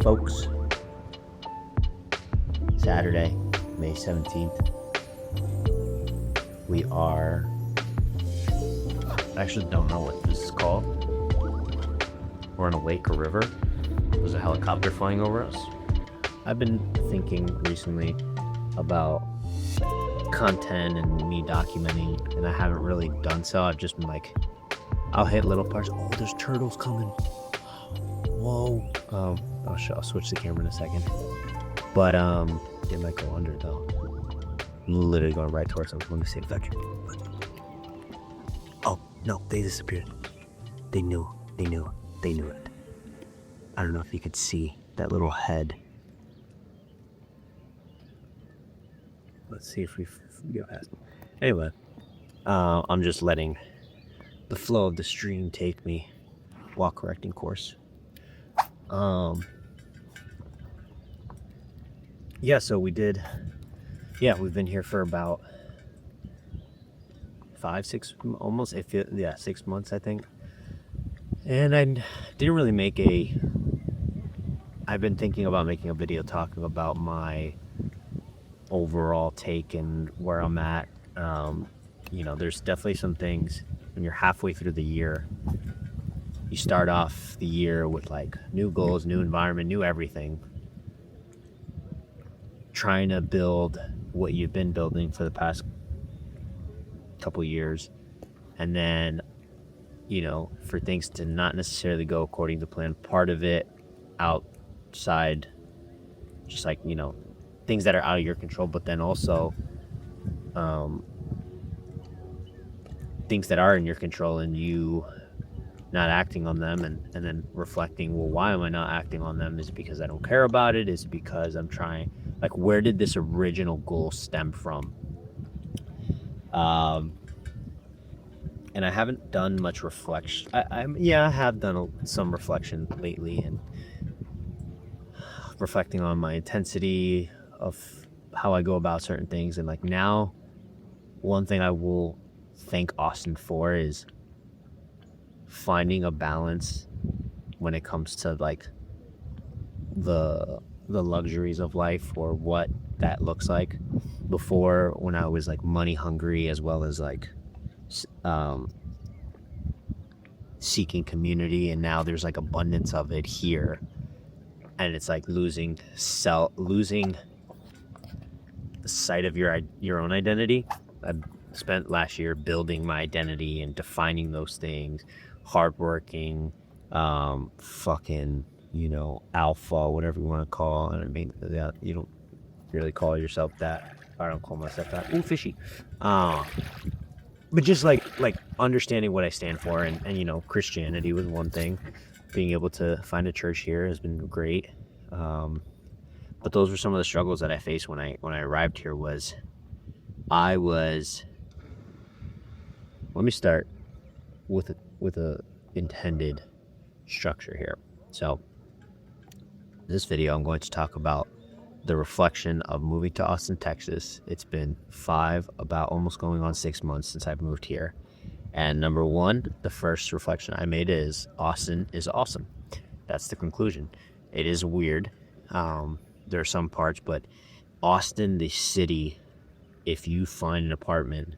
folks. Saturday, May 17th. We are... I actually don't know what this is called. We're in a lake or river. There's a helicopter flying over us. I've been thinking recently about content and me documenting, and I haven't really done so. I've just been like, I'll hit little parts. Oh, there's turtles coming. Whoa. I'll switch the camera in a second. But it might go under though. I'm literally going right towards them. Let me see if that can. Oh no, they disappeared. They knew it. I don't know if you could see that little head. Let's see if we get past them. Anyway, I'm just letting the flow of the stream take me while correcting course. Yeah, so we've been here for about 6 months, I think. And I didn't really I've been thinking about making a video talking about my overall take and where I'm at. There's definitely some things when you're halfway through the year. You start off the year with like new goals, new environment, new everything. Trying to build what you've been building for the past couple years. And then, for things to not necessarily go according to plan, part of it outside, just like, things that are out of your control, but then also things that are in your control and you not acting on them, and then reflecting, well, why am I not acting on them? Is it because I don't care about it? Is it because I'm trying, like, where did this original goal stem from? And I haven't done much reflection. I have done some reflection lately, and reflecting on my intensity of how I go about certain things. And like now, one thing I will thank Austin for is finding a balance when it comes to like the luxuries of life, or what that looks like. Before, when I was like money hungry, as well as like seeking community, and now there's like abundance of it here, and it's like losing the sight of your own identity. I spent last year building my identity and defining those things, hardworking, fucking, alpha, whatever you want to call it. I mean, yeah, you don't really call yourself that. I don't call myself that. Ooh, fishy. But just like understanding what I stand for, and Christianity was one thing. Being able to find a church here has been great. But those were some of the struggles that I faced when I arrived here. Let me start with a intended structure here. So this video, I'm going to talk about the reflection of moving to Austin, Texas. It's been almost going on 6 months since I've moved here. And number one, the first reflection I made is Austin is awesome. That's the conclusion. It is weird. There are some parts, but Austin, the city, if you find an apartment,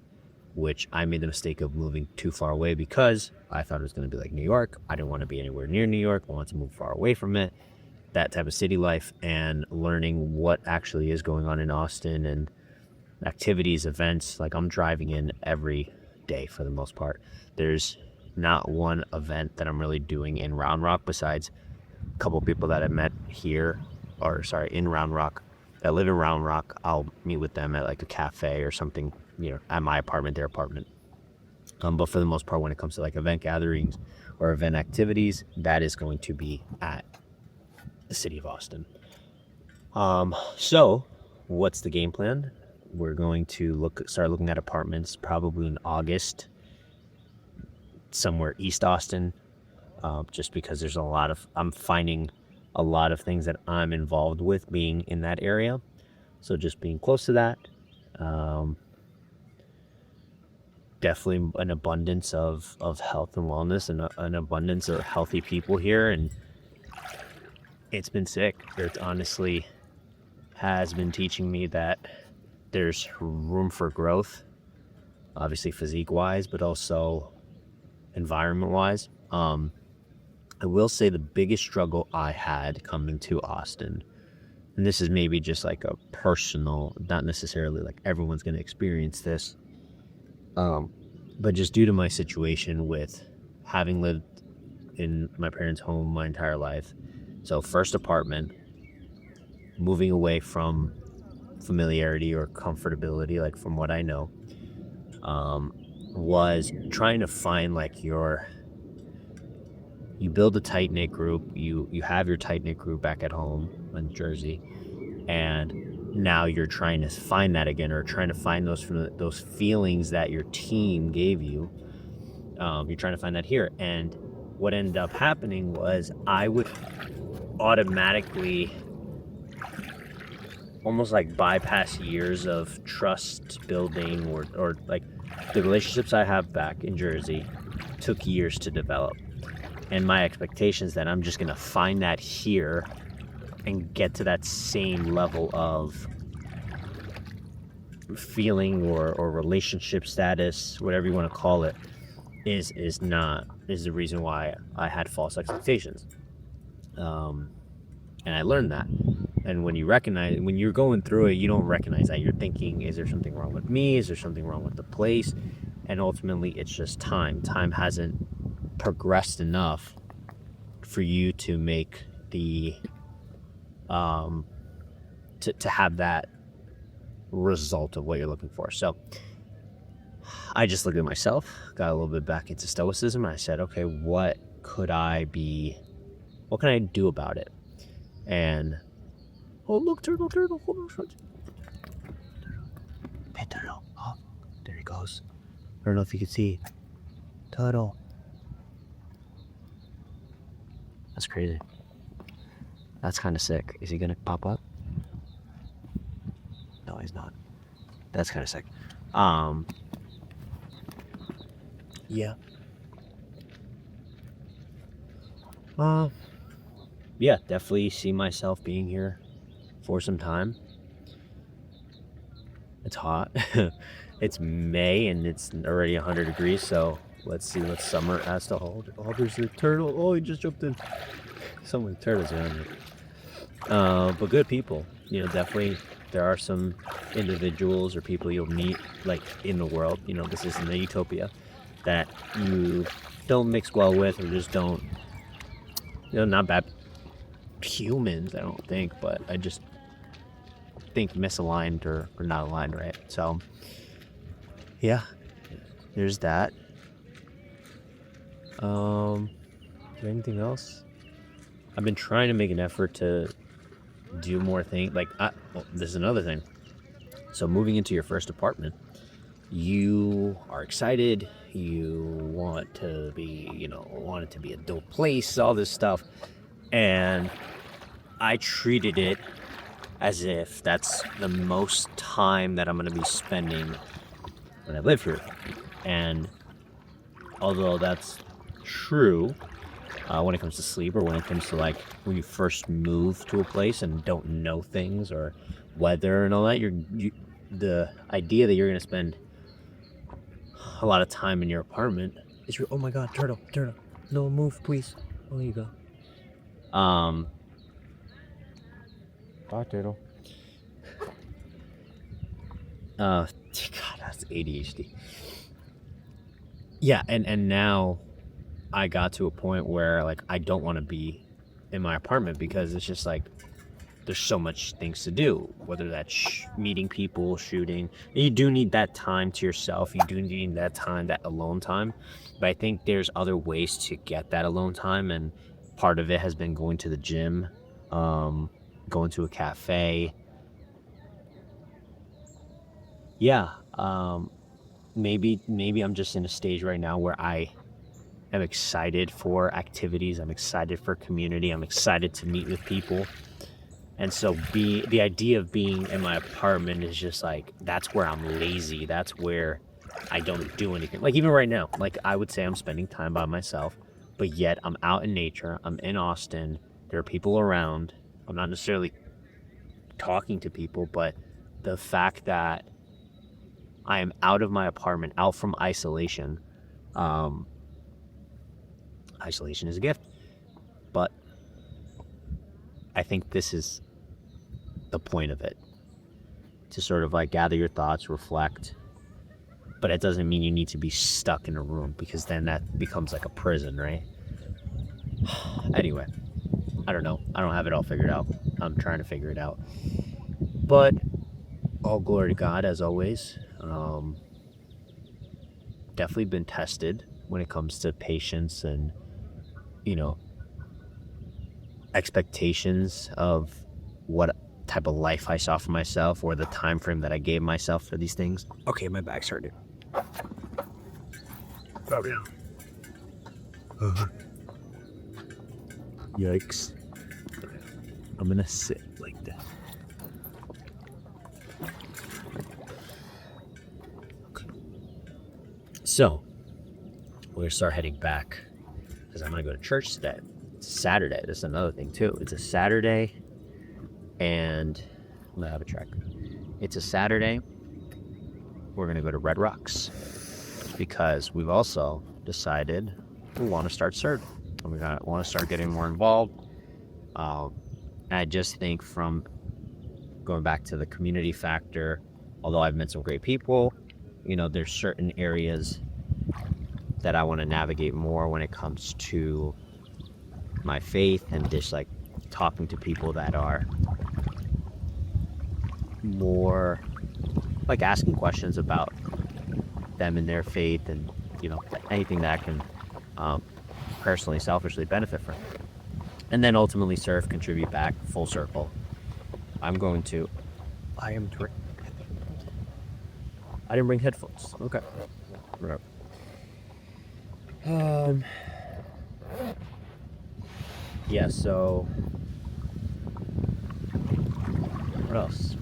which I made the mistake of moving too far away because I thought it was going to be like New York. I didn't want to be anywhere near New York. I wanted to move far away from it. That type of city life, and learning what actually is going on in Austin and activities, events. Like, I'm driving in every day for the most part. There's not one event that I'm really doing in Round Rock besides a couple people that I met in Round Rock, that live in Round Rock. I'll meet with them at like a cafe or something, at my apartment, their apartment. But for the most part, when it comes to like event gatherings or event activities, that is going to be at the city of Austin. So what's the game plan? We're going to start looking at apartments probably in August, somewhere East Austin, just because I'm finding a lot of things that I'm involved with being in that area. So just being close to that. Definitely an abundance of health and wellness, and an abundance of healthy people here. And it's been sick. It honestly has been teaching me that there's room for growth, obviously physique wise, but also environment wise. I will say the biggest struggle I had coming to Austin, and this is maybe just like a personal, not necessarily like everyone's going to experience this, but just due to my situation with having lived in my parents' home my entire life. So first apartment, moving away from familiarity or comfortability, like from what I know, was trying to find like you build a tight knit group, you have your tight knit group back at home in Jersey, and now you're trying to find that again, or trying to find those feelings that your team gave you. You're trying to find that here, and what ended up happening was I would automatically almost like bypass years of trust building, or like the relationships I have back in Jersey took years to develop. And my expectations that I'm just going to find that here and get to that same level of feeling or relationship status, whatever you want to call it, is the reason why I had false expectations. And I learned that. And when you're going through it, you don't recognize that. You're thinking, is there something wrong with me? Is there something wrong with the place? And ultimately, it's just time. Time hasn't progressed enough for you to make the to have that result of what you're looking for. So I just looked at myself, got a little bit back into stoicism, and I said, okay, what can I do about it? And oh, look, turtle, hold on. Hey, turtle. Oh, there he goes. I don't know if you can see. Turtle. That's crazy. That's kind of sick. Is he gonna pop up? No, he's not. That's kind of sick. Yeah. Yeah, definitely see myself being here for some time. It's hot. It's May and it's already 100 degrees, so let's see what summer has to hold. Oh, there's a turtle. Oh, he just jumped in. So many turtles around here. But good people. Definitely there are some individuals or people you'll meet like in the world. This isn't a utopia, that you don't mix well with, or just don't, not bad humans, I don't think, but I just think misaligned or not aligned, right? So yeah, there's that. Is there anything else? I've been trying to make an effort to do more things. This is another thing. So moving into your first apartment, you are excited. You want it to be a dope place, all this stuff. And I treated it as if that's the most time that I'm going to be spending when I live here. And although that's true, when it comes to sleep, or when it comes to like when you first move to a place and don't know things or weather and all that, the idea that you're going to spend a lot of time in your apartment is oh my god, turtle, no, move please. Oh, there you go. Bye, turtle. God, that's ADHD. Yeah, and now I got to a point where like I don't want to be in my apartment, because it's just like there's so much things to do, whether that's meeting people, shooting. You do need that time to yourself. You do need that time, that alone time. But I think there's other ways to get that alone time, and part of it has been going to the gym, going to a cafe. Yeah, maybe I'm just in a stage right now where I am excited for activities. I'm excited for community. I'm excited to meet with people. And so the idea of being in my apartment is just like, that's where I'm lazy. That's where I don't do anything. Like even right now, like I would say I'm spending time by myself, but yet I'm out in nature. I'm in Austin. There are people around. I'm not necessarily talking to people, but the fact that I am out of my apartment, out from isolation. Isolation is a gift, but I think this is the point of it, to sort of like gather your thoughts, reflect, but it doesn't mean you need to be stuck in a room, because then that becomes like a prison, right? Anyway, I don't know. I don't have it all figured out. I'm trying to figure it out. But all glory to God, as always. Definitely been tested when it comes to patience and, expectations of what type of life I saw for myself, or the time frame that I gave myself for these things. Okay, my back's hurting. Oh, yeah. Yikes. I'm gonna sit like that. Okay. So, we're gonna start heading back, because I'm gonna go to church today. It's Saturday. That's another thing too. It's a Saturday, and I'm gonna have a track. It's a Saturday. We're gonna go to Red Rocks, because we've also decided we want to start serving. We want to start getting more involved. I just think, from going back to the community factor, although I've met some great people, there's certain areas that I want to navigate more when it comes to my faith, and just like talking to people that are more like asking questions about them and their faith, and anything that I can personally, selfishly benefit from, and then ultimately serve, contribute back, full circle. I didn't bring headphones. Okay. Yeah, so what else?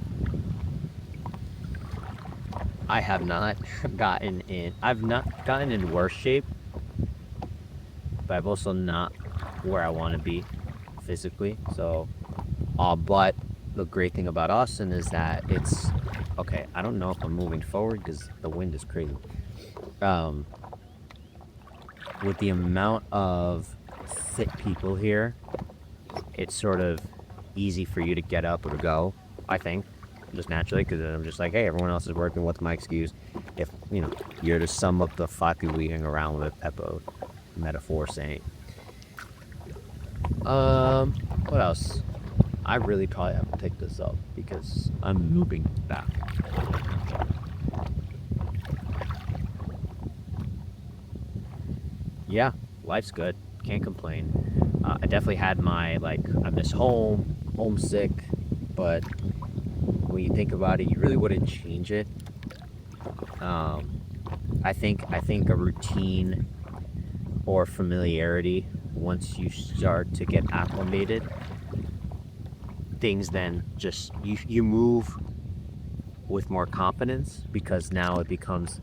I've not gotten in worse shape, but I've also not where I want to be physically. So, but the great thing about Austin is that it's okay. I don't know if I'm moving forward because the wind is crazy. With the amount of fit people here, it's sort of easy for you to get up or to go, I think, just naturally, because I'm just like, hey, everyone else is working, what's my excuse? If, you're to sum up the fuck you weaving around with a type of metaphor saying. What else? I really probably have to pick this up, because I'm moving back. Yeah, life's good. Can't complain. I definitely had my, I miss home, homesick, but when you think about it, you really wouldn't change it. I think a routine or familiarity, once you start to get acclimated, things then just, you move with more confidence, because now it becomes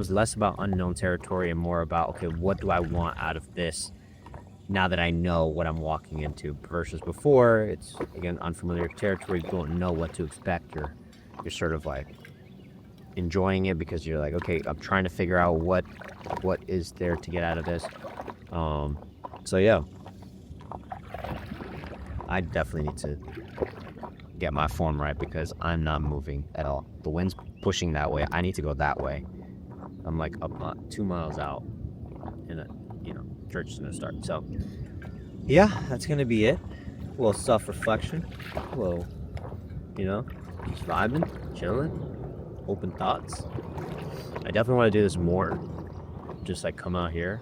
less about unknown territory and more about, okay, what do I want out of this now that I know what I'm walking into, versus before it's, again, unfamiliar territory. You don't know what to expect. You're sort of like enjoying it, because you're like, okay, I'm trying to figure out what is there to get out of this. So yeah, I definitely need to get my form right, because I'm not moving at all. The wind's pushing that way. I need to go that way. I'm like up 2 miles out, and church is gonna start. So yeah, that's gonna be it. A little self-reflection, a little, just vibing, chilling, open thoughts. I definitely want to do this more. Just like come out here.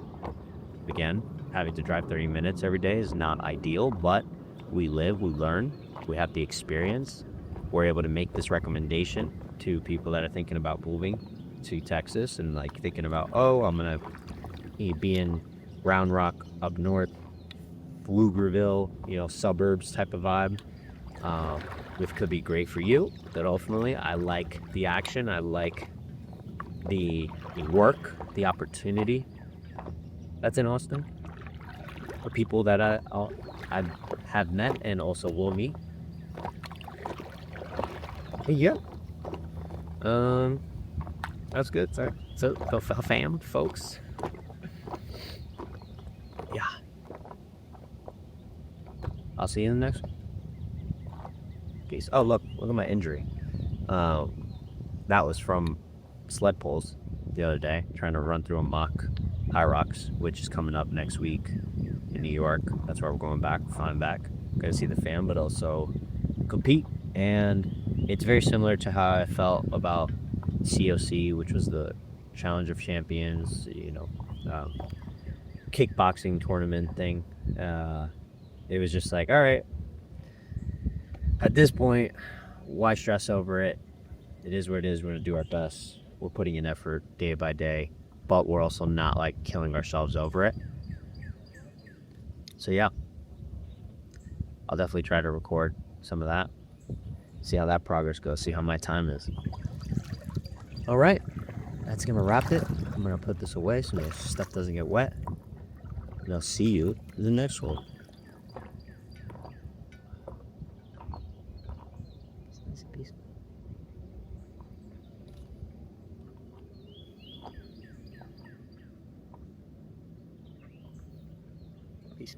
Again, having to drive 30 minutes every day is not ideal, but we live, we learn, we have the experience. We're able to make this recommendation to people that are thinking about moving to Texas, and like thinking about, I'm gonna be in Round Rock up north, Pflugerville, suburbs type of vibe. Which could be great for you, but ultimately I like the action, I like the work, the opportunity that's in Austin. The people that I have met and also will meet. Yeah. That's good. So fam, folks. Yeah. I'll see you in the next one. Peace. Oh, look at my injury. That was from sled pulls the other day, trying to run through a mock High Rocks, which is coming up next week in New York. That's where we're going back, flying back. Going to see the fam, but also compete. And it's very similar to how I felt about COC, which was the Challenge of Champions, kickboxing tournament thing. It was just like, all right, at this point, why stress over it? It is what it is. We're going to do our best. We're putting in effort day by day, but we're also not like killing ourselves over it. So yeah, I'll definitely try to record some of that. See how that progress goes. See how my time is. All right, that's going to wrap it. I'm going to put this away so the stuff doesn't get wet. And I'll see you in the next one. Peace. Peace.